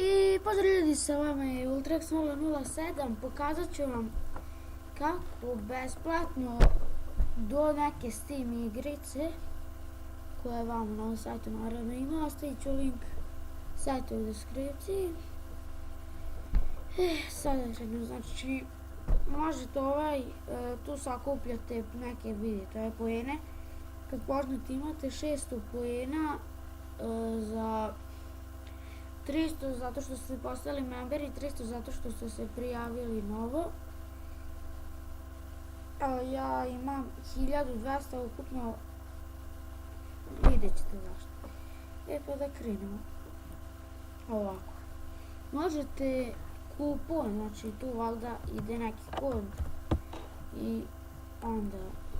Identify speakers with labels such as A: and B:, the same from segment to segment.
A: I pozdrav ljudi, sa vama je Ultrax 007, pokazat ću vam kako besplatno do neke Steam igrice koje vam na ovom sajtu naravno ima, ostavit ću link sajta u deskripciji. Sada ćemo, znači možete tu sakupljate neke vidite poene. Kad počnete imate 600 poena za 300 zato što ste postali member i 300 zato što ste se prijavili novo. Ja imam 1200 ukupno, vidjet ćete zašto. Pa da krenemo. Ovako. Možete kupon, znači tu valjda ide neki kod i onda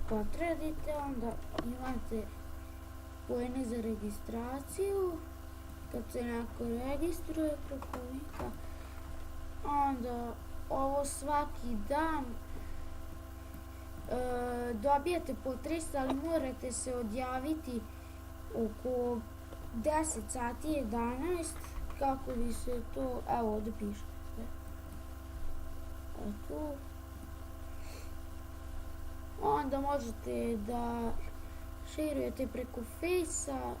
A: potredite, onda imate poene za registraciju. Kad se neko registruje preko linka, onda ovo svaki dan dobijate po 300, ali morate se odjaviti oko 10 sati 11 kako bi se to, evo ovdje piše sve. Tu. Onda možete da šerujete preko Facea,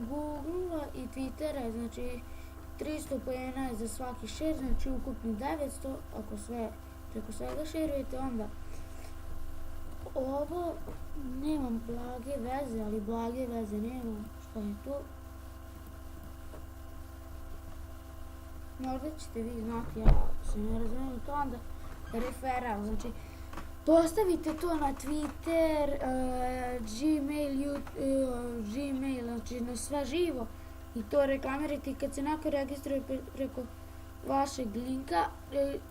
A: Google-a i Twittera, znači 300 poena je za svaki share, znači ukupno 900, ako sve preko svega šerujete. Onda ovo nemam blage veze, ali blage veze nemam, što je to? Možda ćete vi znati, ja se ne razumijem to. Onda referral, znači postavite to na Twitter, Gmail, znači na sve živo i to reklamirajte. I kad se neko registruje preko vašeg linka,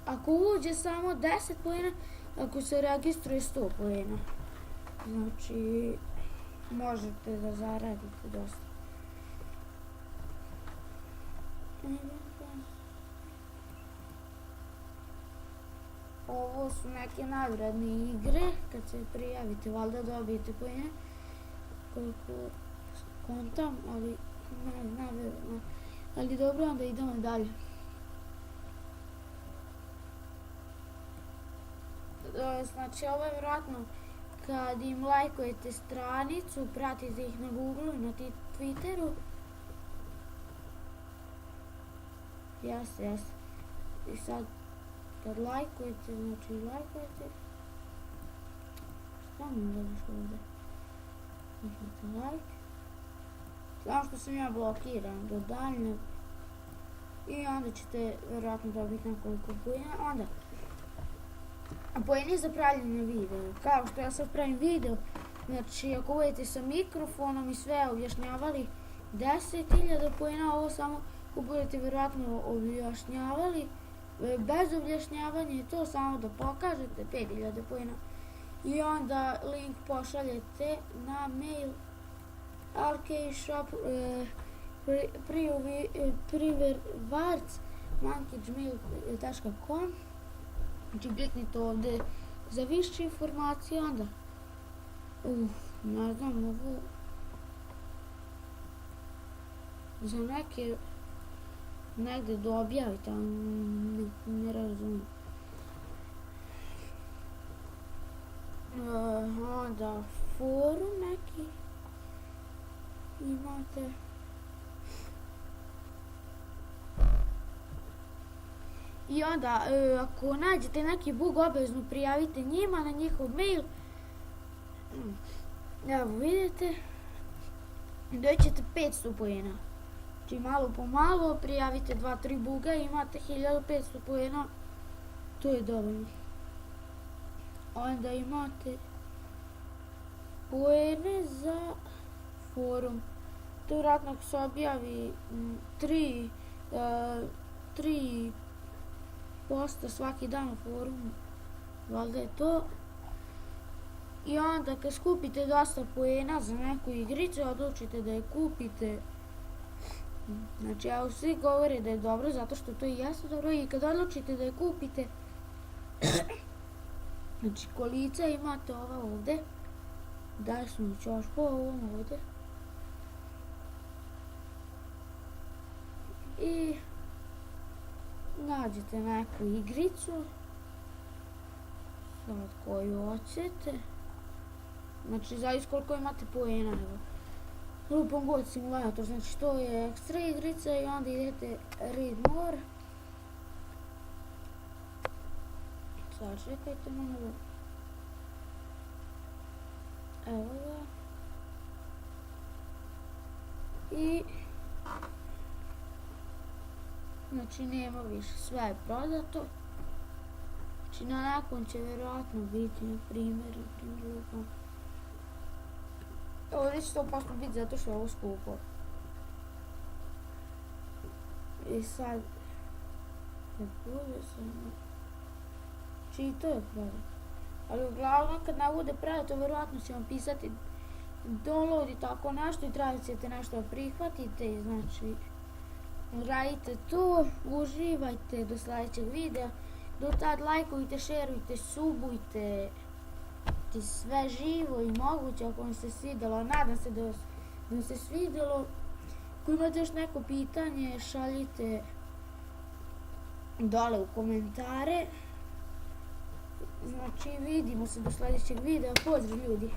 A: ako uđe samo 10 poena, ako se registruje 100 poena. Znači, možete da zaradite dosta. Ovo su neke nagradne igre, kad se prijavite, valjda dobijete poene, koliko kontam, ali ali dobro, onda idemo dalje. Znači, ovo je vjerojatno kad im lajkujete stranicu, pratite ih na Google i na Twitteru. Jeste. I sad, kad lajkujete, znači lajkujete. Šta mi gledaš ovdje? Uzmite lajk. Samo što sam ja blokiran do daljnjeg. I onda ćete vjerojatno dobiti nekoliko poena. Onda, poeni za pravljenje videa. Kao što ja sad pravim video, znači ako budete sa mikrofonom i sve objašnjavali 10.000 poena, ovo samo ako budete vjerojatno objašnjavali bez objašnjavanja je to samo da pokažete 5.000 poena. I onda link pošaljete na mail privervarc@gmail.com. Znači kliknite ovdje za više informacije. Onda ne znam, ovo za neke negdje da objavite, ali ne razumijem. Onda forum neki imate. I onda ako nađete neki bug, obavezno prijavite njima na njihov mail. Evo vidite, doćete 500 poena. Znači malo po malo prijavite 2-3 buga i imate 1500 poena. To je dovoljno. Onda imate poene za forum. To vjerojatno ako se objavi 3 posta svaki dan u forumu, valjda je to. I onda kad skupite dosta poena za neku igricu, odlučite da je kupite. Znači, evo svi govore da je dobro, zato što to i jeste dobro. I kad odlučite da je kupite, znači kolica imate ova ovde, desnu ćošku ovom ovde. I nađete neku igricu, sad koju hoćete, znači zavis koliko imate poena, evo. Lupom God simulator, znači to je ekstra igrica i onda idete read more. Sad čekajte malo. Evo ga. I znači nema više, sve je prodato. Znači nakon će vjerojatno biti, na primjer lupom. Ovdje će 100% biti zato što je ovo skupo. I sad ne bude samo. Znači i to je prodato. Ali uglavnom kad ne bude prodato vjerojatno će vam pisati download i tako nešto i tražit ćete nešto da prihvatite i znači radite to, uživajte do sljedećeg videa. Do tad lajkujte, šerujte, subujte sve živo i moguće ako vam se svidjelo. Nadam se da vam se svidjelo. Ako imate još neko pitanje, šaljite dole u komentare. Znači vidimo se do sljedećeg videa. Pozdrav ljudi!